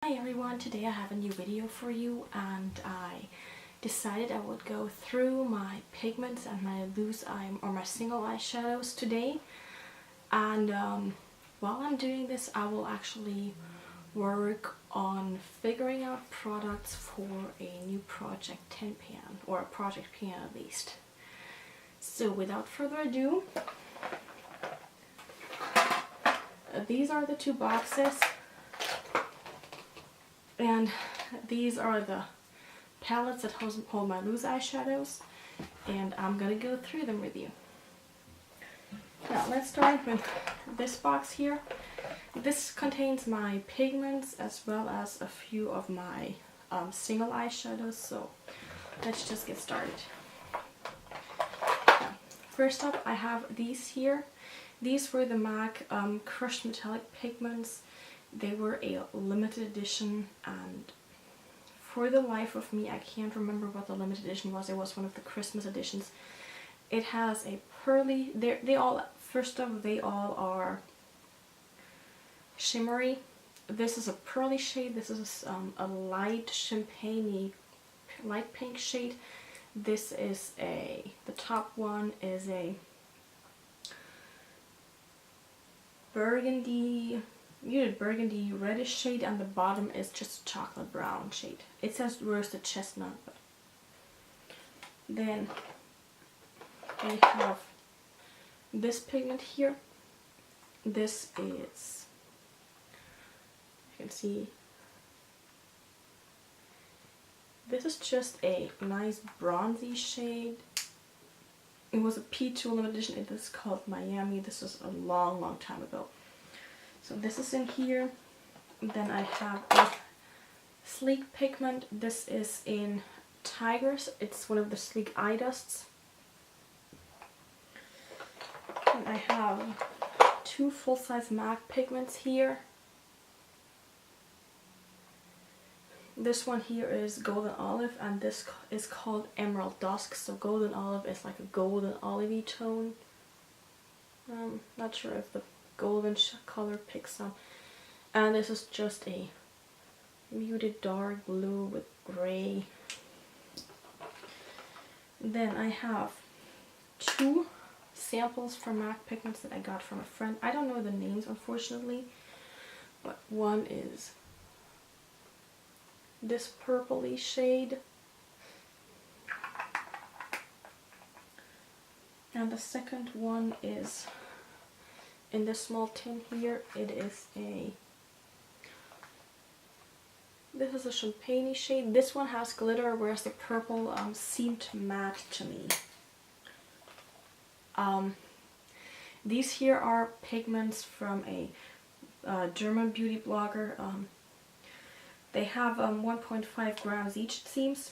Hi everyone, today I have a new video for you and I decided I would go through my pigments and my loose eye or my single eyeshadows today. And while I'm doing this I will actually work on figuring out products for a new project 10 pan, or a project pan at least. So without further ado, these are the two boxes. And these are the palettes that hold my loose eyeshadows, and I'm gonna go through them with you. Now let's start with this box here. This contains my pigments as well as a few of my single eyeshadows, so let's just get started. Now, first up I have these here. These were the MAC Crushed Metallic Pigments. They were a limited edition, and for the life of me I can't remember what the limited edition was. It was one of the Christmas editions. It has a pearly, they all are shimmery. This is a pearly shade. This is a light champagne-y, light pink shade. This is the top one is a muted burgundy reddish shade, and the bottom is just a chocolate brown shade. It says roasted chestnut, but then we have this pigment here. This is, you can see, this is just a nice bronzy shade. It was a P2 limited edition. It is called Miami. This was a long time ago. So this is in here. Then I have a sleek pigment. This is in Tigers. It's one of the sleek eye dusts. And I have two full-size MAC pigments here. This one here is Golden Olive, and this is called Emerald Dusk. So Golden Olive is like a golden olivey tone. Not sure if the golden color picks up. And this is just a muted dark blue with gray. Then I have two samples from MAC pigments that I got from a friend. I don't know the names, unfortunately, but one is this purpley shade, and the second one is in this small tin here. This is a champagne shade. This one has glitter, whereas the purple seemed matte to me. These here are pigments from a German beauty blogger. They have 1.5 grams each, it seems.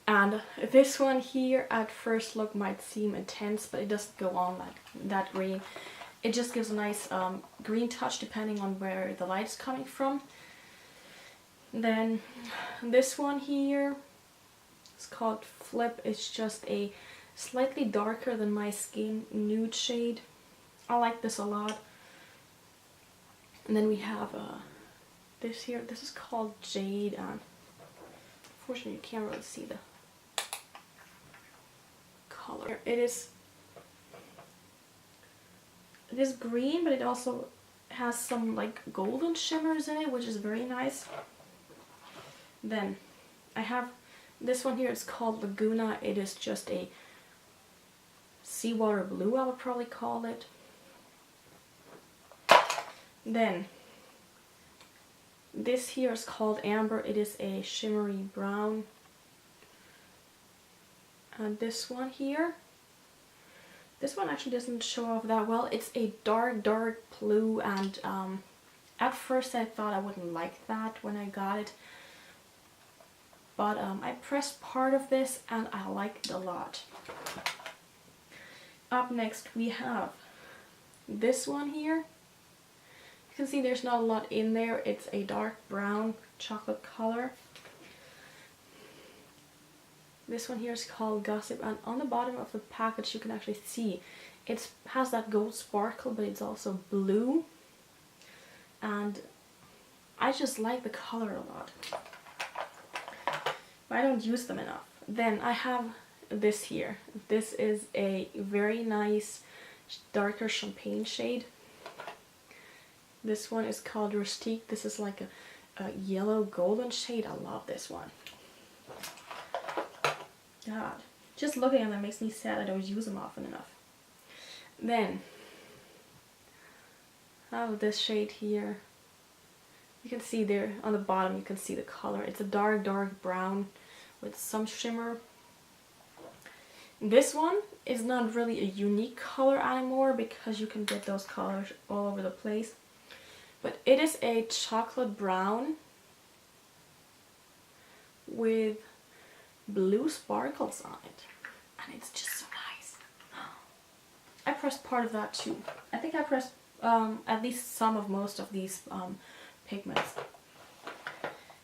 And this one here at first look might seem intense, but it doesn't go on that green. It just gives a nice green touch depending on where the light is coming from. Then this one here is called Flip. It's just a slightly darker than my skin nude shade. I like this a lot. And then we have this here. This is called Jade, and unfortunately you can't really see the color. It is green, but it also has some like golden shimmers in it, which is very nice. Then I have this one here. It's called Laguna. It is just a seawater blue, I would probably call it. Then this here is called Amber. It is a shimmery brown. And this one here, this one actually doesn't show off that well. It's a dark blue, and at first I thought I wouldn't like that when I got it. But I pressed part of this and I liked it a lot. Up next we have this one here. You can see there's not a lot in there. It's a dark brown chocolate color. This one here is called Gossip, and on the bottom of the package you can actually see it has that gold sparkle, but it's also blue. And I just like the color a lot. But I don't use them enough. Then I have this here. This is a very nice darker champagne shade. This one is called Rustique. This is like a yellow golden shade. I love this one. God, just looking at them makes me sad I don't use them often enough. Then I have this shade here. You can see there on the bottom, you can see the color. It's a dark brown with some shimmer. This one is not really a unique color anymore because you can get those colors all over the place. But it is a chocolate brown with blue sparkles on it. And it's just so nice. I pressed part of that too. I think I pressed at least some of most of these pigments.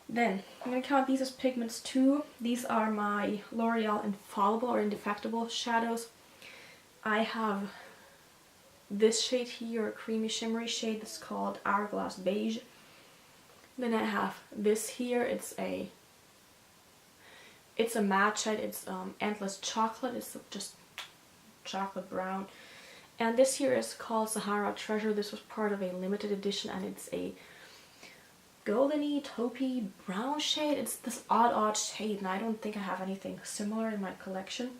Then I'm going to count these as pigments too. These are my L'Oreal Infallible or Indefectible shadows. I have this shade here, a creamy shimmery shade that's called Hourglass Beige. Then I have this here, it's a matte shade, it's Endless Chocolate, it's just chocolate brown. And this here is called Sahara Treasure. This was part of a limited edition and it's a goldeny, taupey brown shade. It's this odd shade and I don't think I have anything similar in my collection.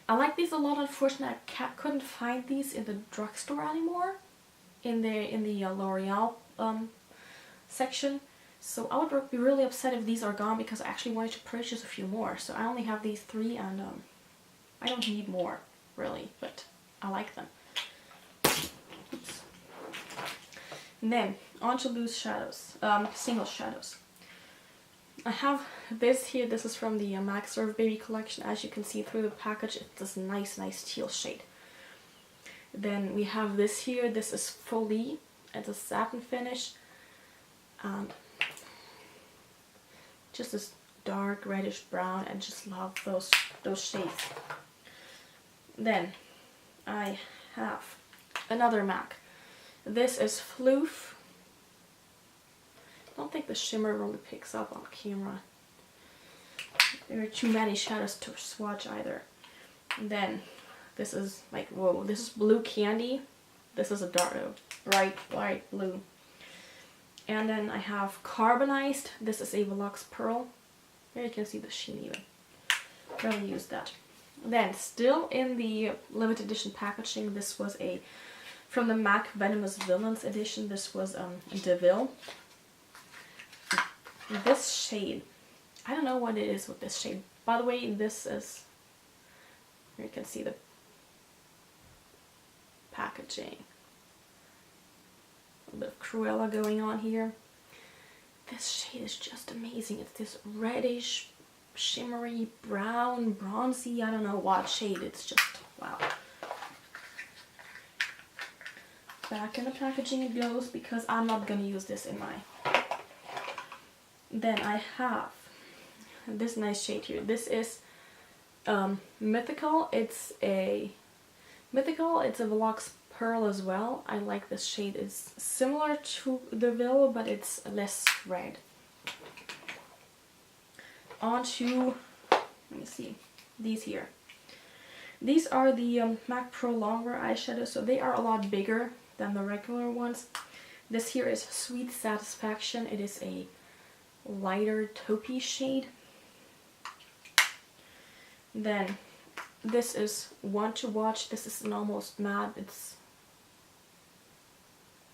I like these a lot. Unfortunately, I couldn't find these in the drugstore anymore, in the L'Oreal section. So I would be really upset if these are gone because I actually wanted to purchase a few more. So I only have these 3 and I don't need more really, but I like them. Oops. And then on to loose shadows, single shadows. I have this here. This is from the MAC Surf Baby collection. As you can see through the package, it's this nice teal shade. Then we have this here. This is Folie. It's a satin finish. And just this dark reddish brown. I just love those shades. Then I have another MAC. This is Floof. I don't think the shimmer really picks up on camera. There are too many shadows to swatch either. And then this is like, whoa, this is Blue Candy. This is a dark, bright blue. And then I have Carbonized. This is a Velux Pearl. Here you can see the sheen even. Really use that. Then still in the limited edition packaging, this was from the MAC Venomous Villains edition. This was DeVille. This shade, I don't know what it is with this shade. By the way, this is, here you can see the packaging. A bit of Cruella going on here. This shade is just amazing. It's this reddish, shimmery, brown, bronzy, I don't know what shade. It's just, wow. Back in the packaging it goes because I'm not going to use this in my... Then I have this nice shade here. This is Mythical. It's a Velux Pearl as well. I like this shade. It's similar to the Ville, but it's less red. On to, let me see, these here. These are the MAC Pro Longwear eyeshadows, so they are a lot bigger than the regular ones. This here is Sweet Satisfaction. It is a lighter taupey shade. Then this is One to Watch. This is an almost matte. It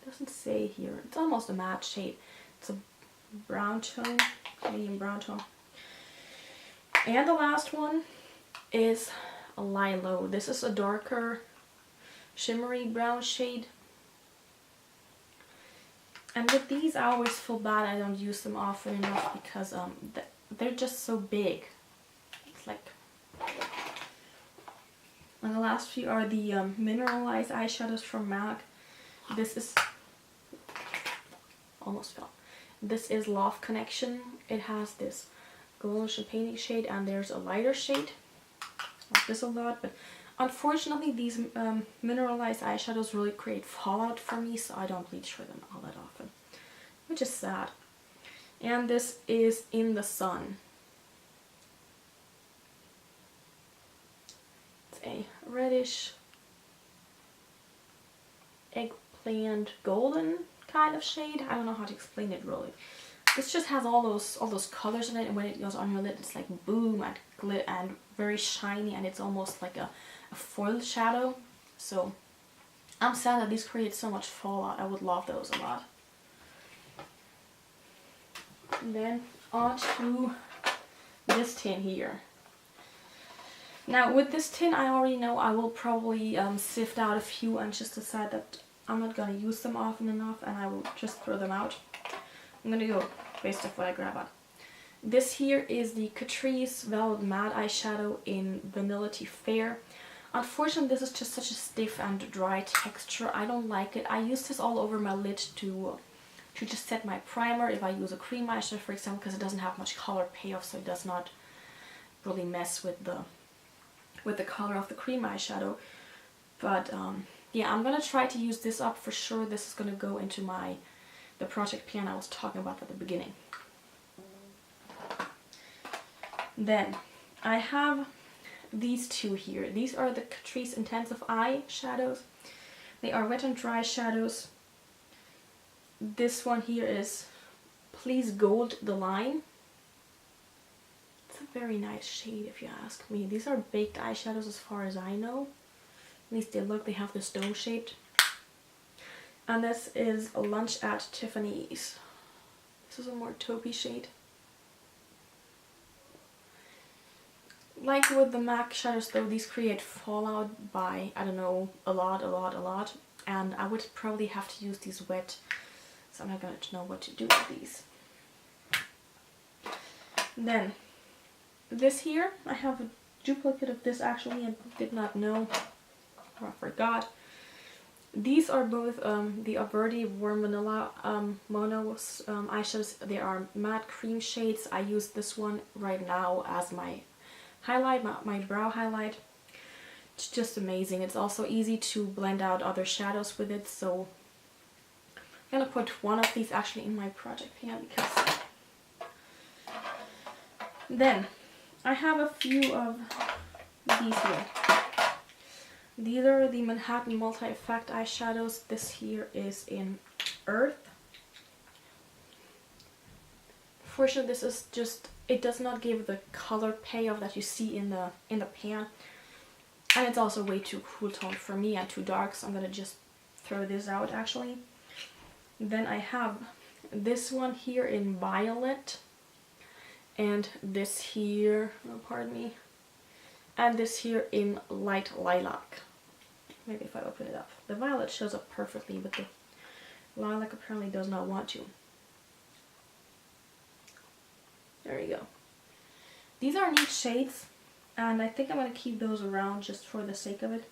doesn't say here. It's almost a matte shade. It's a brown tone, medium brown tone. And the last one is a Lilo. This is a darker shimmery brown shade. And with these, I always feel bad I don't use them often enough because they're just so big. It's like... And the last few are the mineralized eyeshadows from MAC. This is... Almost fell. This is Love Connection. It has this golden champagne shade and there's a lighter shade. I like this a lot, but unfortunately these mineralized eyeshadows really create fallout for me, so I don't bleach for them all that often. which is sad. And this is In the Sun. It's a reddish eggplant golden kind of shade. I don't know how to explain it really. This just has all those colors in it, and when it goes on your lid, it's like boom and glit and very shiny, and it's almost like a foil shadow. So I'm sad that these create so much fallout. I would love those a lot. And then on to this tin here. Now with this tin, I already know I will probably sift out a few and just decide that I'm not going to use them often enough, and I will just throw them out. I'm going to go based off what I grab on. This here is the Catrice Velvet Matte Eyeshadow in Vanillity Fair. Unfortunately, this is just such a stiff and dry texture. I don't like it. I use this all over my lid to just set my primer if I use a cream eyeshadow, for example, because it doesn't have much color payoff, so it does not really mess with the color of the cream eyeshadow. But yeah, I'm gonna try to use this up for sure. This is gonna go into the project pan I was talking about at the beginning. Then I have these two here. These are the Catrice Intensive Eyeshadows. They are wet and dry shadows. This one here is Please Gold the Line. It's a very nice shade if you ask me. These are baked eyeshadows as far as I know. At least they look, they have this dome shaped. And this is a Lunch at Tiffany's. This is a more taupey shade. Like with the MAC shadows though, these create fallout by, I don't know, a lot. And I would probably have to use these wet, so I'm not going to know what to do with these. Then, this here, I have a duplicate of this actually, I did not know, or I forgot. These are both the Alberti Warm Vanilla Mono eyeshadows. They are matte cream shades. I use this one right now as my highlight, my brow highlight. It's just amazing. It's also easy to blend out other shadows with it, so I'm gonna put one of these actually in my project pan because then I have a few of these here. These are the Manhattan Multi-Effect eyeshadows. This here is in Earth. Fortunately, this is just, it does not give the color payoff that you see in the pan. And it's also way too cool toned for me and too dark, so I'm gonna just throw this out actually. Then I have this one here in Violet, and this here, oh, pardon me, and this here in Light Lilac. Maybe if I open it up. The violet shows up perfectly, but the lilac apparently does not want to. There you go. These are neat shades, and I think I'm going to keep those around just for the sake of it.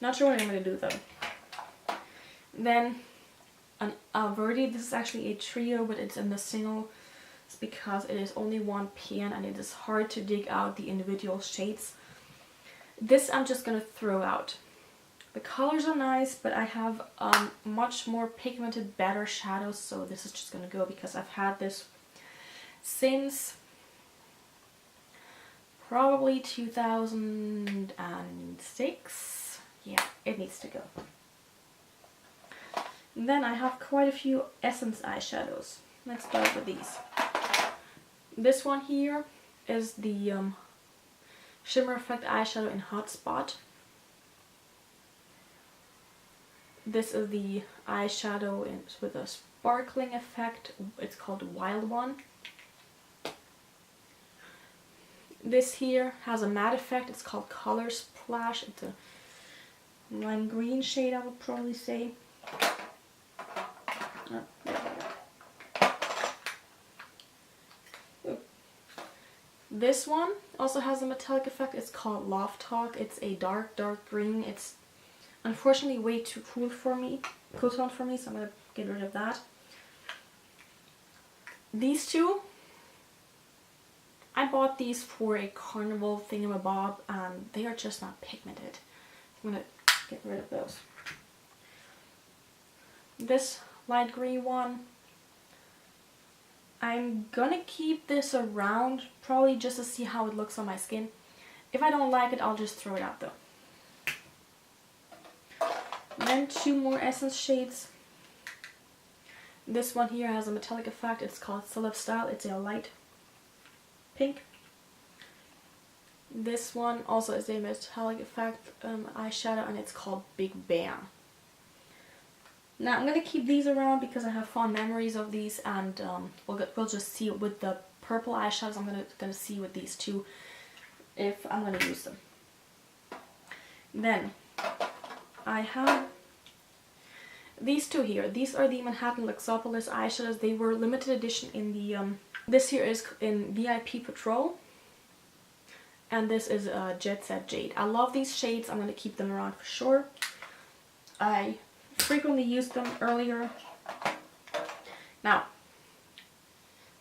Not sure what I'm going to do though. Then an Alberti. This is actually a trio, but it's in the single. It's because it is only one pan and it is hard to dig out the individual shades. This I'm just going to throw out. The colors are nice, but I have much more pigmented, better shadows, so this is just going to go because I've had this since probably 2006. Yeah, it needs to go. And then I have quite a few Essence eyeshadows. Let's start with these. This one here is the Shimmer Effect eyeshadow in Hot Spot. This is the eyeshadow with a sparkling effect. It's called Wild One. This here has a matte effect. It's called Color Splash. It's a lime green shade, I would probably say. Oh, there we go. This one also has a metallic effect. It's called Love Talk. It's a dark green. It's unfortunately way too cool tone for me, so I'm going to get rid of that. These two, I bought these for a carnival thingamabob, and they are just not pigmented. I'm going to get rid of those. This light green one. I'm gonna keep this around probably just to see how it looks on my skin. If I don't like it, I'll just throw it out though. Then 2 more essence shades. This one here has a metallic effect. It's called Celeb Style. It's a light pink. This one also is a metallic effect eyeshadow, and it's called Big Bang. Now I'm going to keep these around because I have fond memories of these, and we'll just see with the purple eyeshadows. I'm going to see with these two if I'm going to use them. Then I have these two here. These are the Manhattan Luxopolis eyeshadows. They were limited edition in the this here is in VIP Patrol, and this is Jet Set Jade. I love these shades. I'm going to keep them around for sure. I frequently used them earlier. Now,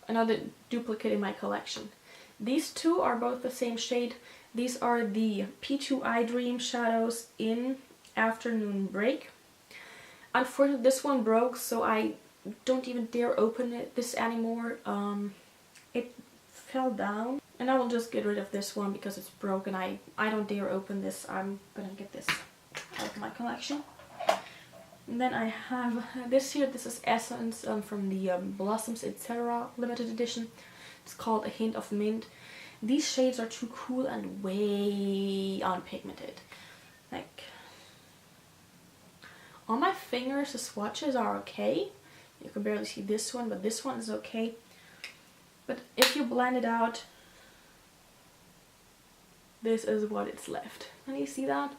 another duplicate in my collection. These two are both the same shade. These are the P2 Eye Dream shadows in Afternoon Break. Unfortunately, this one broke, so I don't even dare open this anymore. It fell down, and I will just get rid of this one because it's broken. I don't dare open this. I'm gonna get this out of my collection. And then I have this here. This is Essence from the Blossoms Etc. limited edition. It's called A Hint of Mint. These shades are too cool and way unpigmented. Like, on my fingers the swatches are okay. You can barely see this one, but this one is okay. But if you blend it out, this is what it's left. Can you see that?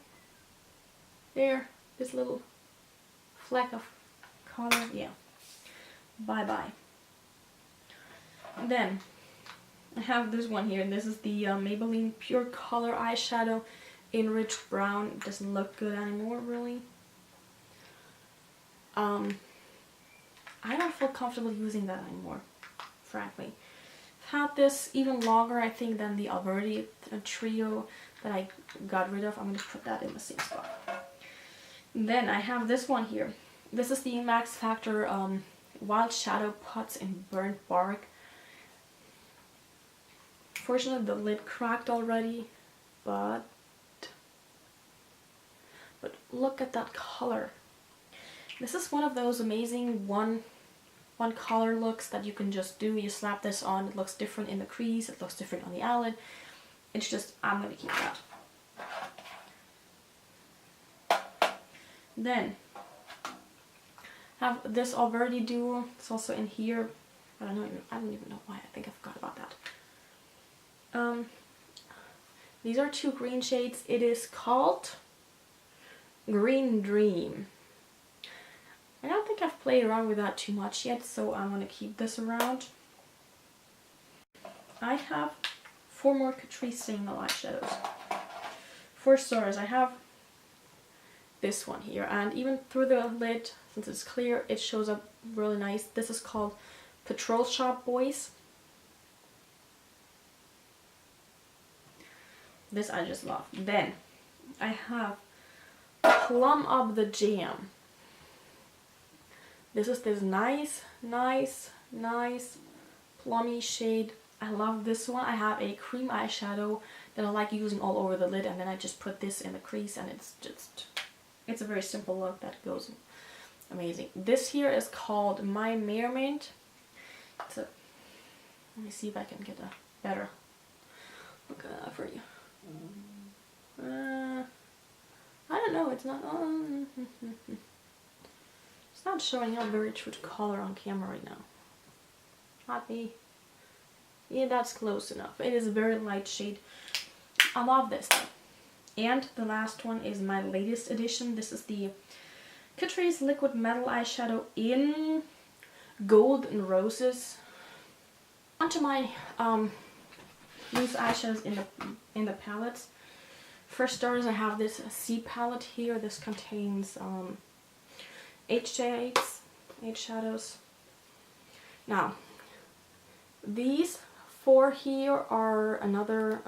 There, this little fleck of color. Yeah. Bye bye. Then I have this one here, and this is the Maybelline Pure Color eyeshadow in Rich Brown. It doesn't look good anymore, really. I don't feel comfortable using that anymore, frankly. I've had this even longer, I think, than the Alberti trio that I got rid of. I'm going to put that in the same spot. Then I have this one here. This is the Max Factor Wild Shadow Pots in Burnt Bark. Fortunately, the lid cracked already, but look at that color. This is one of those amazing one color looks that you can just do. You slap this on, it looks different in the crease, it looks different on the eyelid. It's just, I'm going to keep that. Then have this Alberti duo. It's also in here. I don't even know why. I think I forgot about that. These are 2 green shades. It is called Green Dream. I don't think I've played around with that too much yet, so I'm going to keep this around. I have 4 more Catrice single eyeshadows. For starters, I have this one here, and even through the lid, since it's clear, it shows up really nice. This is called Patrol Shop Boys. This I just love. Then I have Plum Up the Jam. This is this nice plummy shade. I love this one. I have a cream eyeshadow that I like using all over the lid, and then I just put this in the crease, and it's a very simple look that goes amazing. This here is called My Mermaid. Let me see if I can get a better look at that for you. I don't know, it's not it's not showing up very true to color on camera right now. Not me. Yeah, that's close enough. It is a very light shade. I love this though. And the last one is my latest edition. This is the Catrice Liquid Metal Eyeshadow in Gold and Roses. Onto my loose eyeshadows in the palettes. For starters, I have this C palette here. This contains 8 shades, 8 shadows. Now, these 4 here are another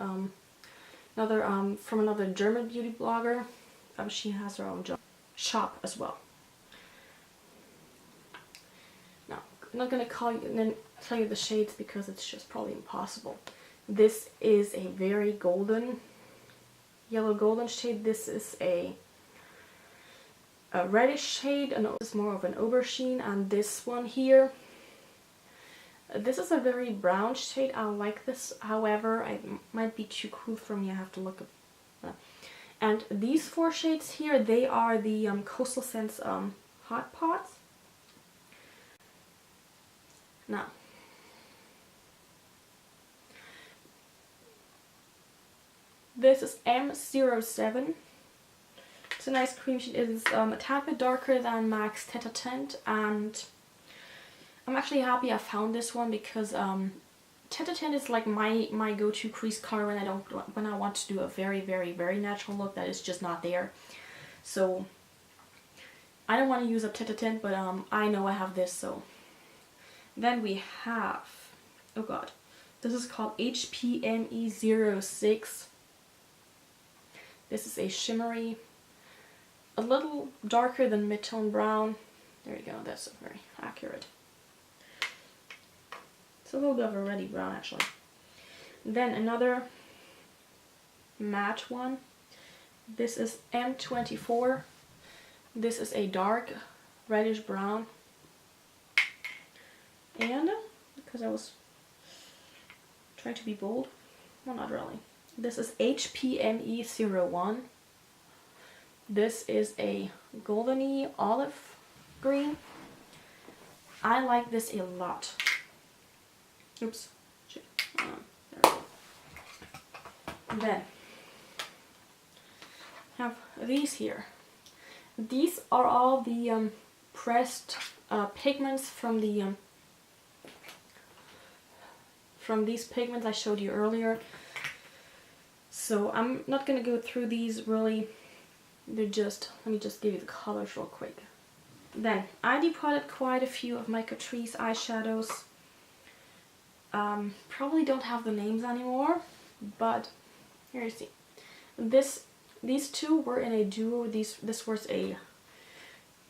from another German beauty blogger. She has her own shop as well. not gonna tell you the shades because it's just probably impossible. This is a very golden, yellow golden shade. This is a reddish shade, and this is more of an aubergine. And this one here, this is a very brown shade. I like this. However, it might be too cool for me. I have to look up. And these 4 shades here, they are the Coastal Scents Hot Pots. Now, this is M07. It's a nice cream shade. It is a tad bit darker than MAC's Tete a Tente, and I'm actually happy I found this one because Tete a Tente is like my go-to crease color when I want to do a very, very, very natural look that is just not there. So I don't want to use up Tete a Tente, but I know I have this. So then we have, oh god, this is called HPME06. This is a shimmery, a little darker than mid-tone brown. There you go, that's very accurate. It's a little bit of a reddy brown actually. Then another matte one. This is M24. This is a dark reddish brown. And because I was trying to be bold, well, not really. This is HPME01. This is a goldeny olive green. I like this a lot. Oops. Shit. There we go. Then have these here. These are all the pressed pigments from the from these pigments I showed you earlier. So I'm not gonna go through these really. They're just, let me just give you the colors real quick. Then I depotted quite a few of my Catrice eyeshadows. Probably don't have the names anymore, but here you see. These 2 were in a duo. This was a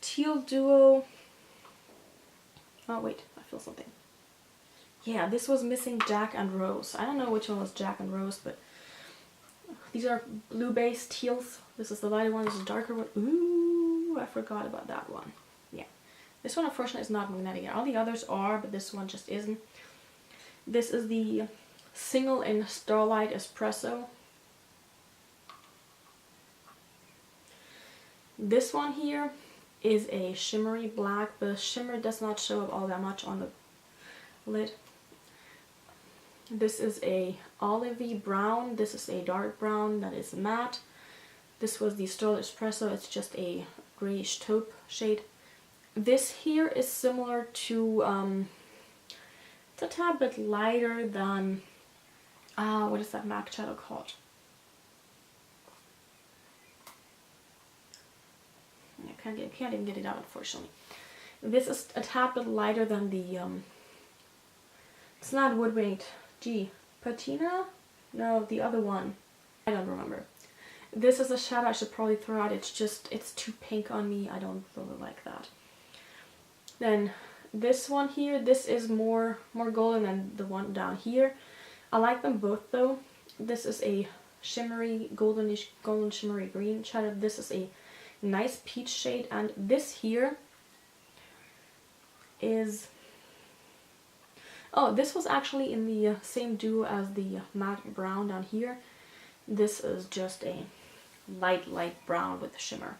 teal duo. Oh wait, I feel something. Yeah, this was missing Jack and Rose. I don't know which one was Jack and Rose, but these are blue-based teals. This is the lighter one, this is the darker one. Ooh, I forgot about that one. Yeah. This one unfortunately is not magnetic. All the others are, but this one just isn't. This is the single in Starlight Espresso. This one here is a shimmery black, but the shimmer does not show up all that much on the lid. This is a olivey brown. This is a dark brown that is matte. This was the Starlight Espresso. It's just a grayish taupe shade. This here is similar to, it's a tad bit lighter than, what is that MAC shadow called? I can't even get it out, unfortunately. This is a tad bit lighter than the, it's not wood weight. Gee, Patina? No, the other one. I don't remember. This is a shadow I should probably throw out. It's too pink on me. I don't really like that. Then this one here, this is more golden than the one down here. I like them both though. This is a shimmery, golden shimmery green shadow. This is a nice peach shade, and this here is, oh, this was actually in the same duo as the matte brown down here. This is just a light brown with shimmer.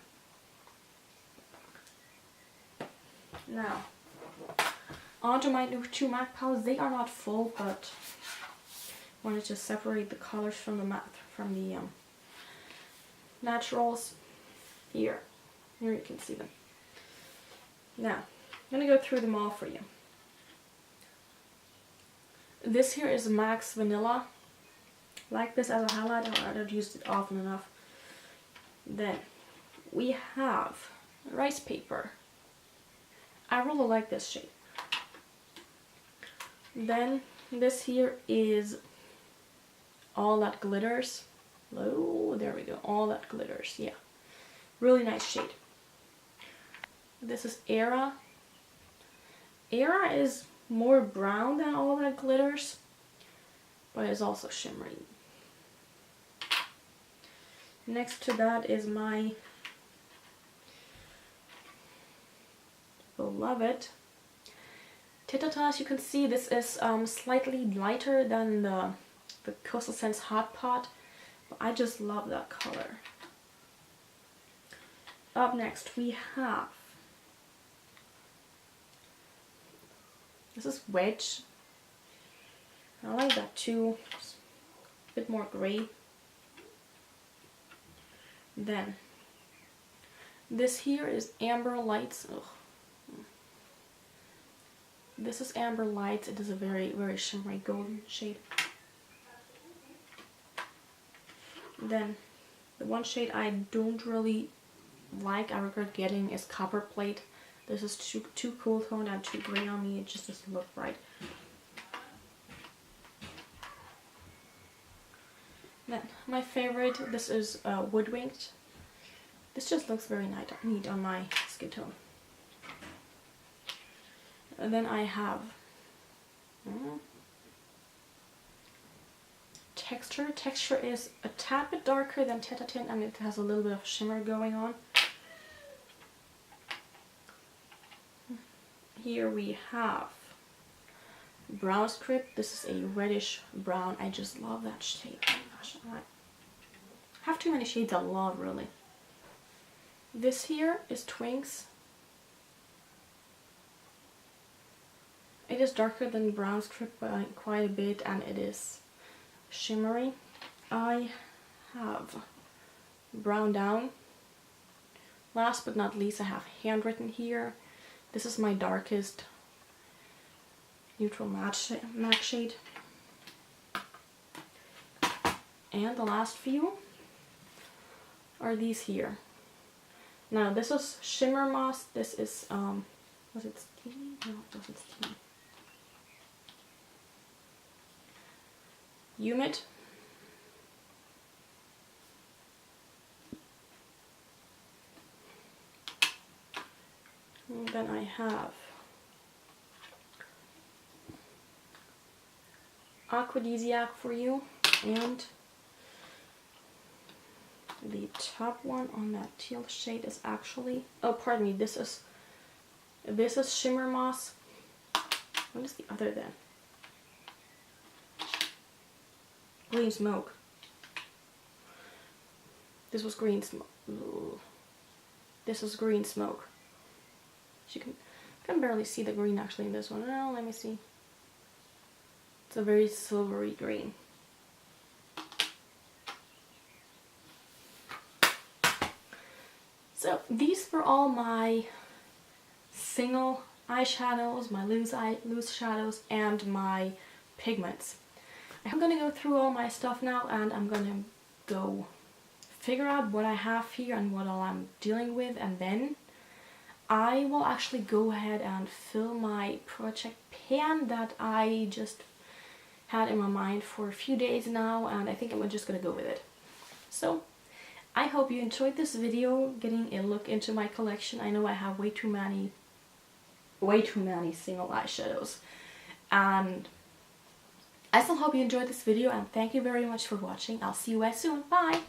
Now, onto my new 2 MAC palettes. They are not full, but I wanted to separate the colors from the matte, from the naturals. Here you can see them. Now, I'm going to go through them all for you. This here is MAC's Vanilla. Like this as a highlight. I don't use it often enough. Then we have Rice Paper. I really like this shade. Then this here is All That Glitters. Oh, there we go. All That Glitters. Yeah. Really nice shade. This is Era. Era is more brown than all that glitters, but it's also shimmery. Next to that is my beloved Titata. As you can see, this is slightly lighter than the Coastal Scents Hot Pot, but I just love that color. Up next we have, this is Wedge. I like that too. It's a bit more gray. Then this here is Amber Lights. Ugh. This is Amber Lights. It is a very, very shimmery golden shade. Then the one shade I don't really like, I regret getting, is Copper Plate. This is too cool toned and too gray on me. It just doesn't look right. Then my favorite, this is Woodwinked. This just looks very neat on my skin tone. And then I have Texture. Texture is a tad bit darker than Teta Tint, and it has a little bit of shimmer going on. Here we have Brown Script. This is a reddish brown. I just love that shade. Oh my gosh, I have too many shades I love, really. This here is Twinks. It is darker than Brown Script by quite a bit, and it is shimmery. I have Brown Down. Last but not least, I have Handwritten here. This is my darkest neutral matte shade. And the last few are these here. Now this is Shimmer Moss. This is, was it Steamy? No, it wasn't Steamy. Humid. And then I have Aphrodisiac for you, and the top one on that teal shade is actually, oh pardon me, this is Shimmer Moss. What is the other then? Green Smoke. This was Green Smoke. Ooh. This is Green Smoke. You can barely see the green actually in this one. Oh, let me see. It's a very silvery green. So these were all my single eyeshadows, my loose shadows, and my pigments. I'm gonna go through all my stuff now, and I'm gonna go figure out what I have here and what all I'm dealing with, and then I will actually go ahead and fill my project pan that I just had in my mind for a few days now, and I think I'm just gonna go with it. So I hope you enjoyed this video, getting a look into my collection. I know I have way too many single eyeshadows, and I still hope you enjoyed this video, and thank you very much for watching. I'll see you guys soon. Bye!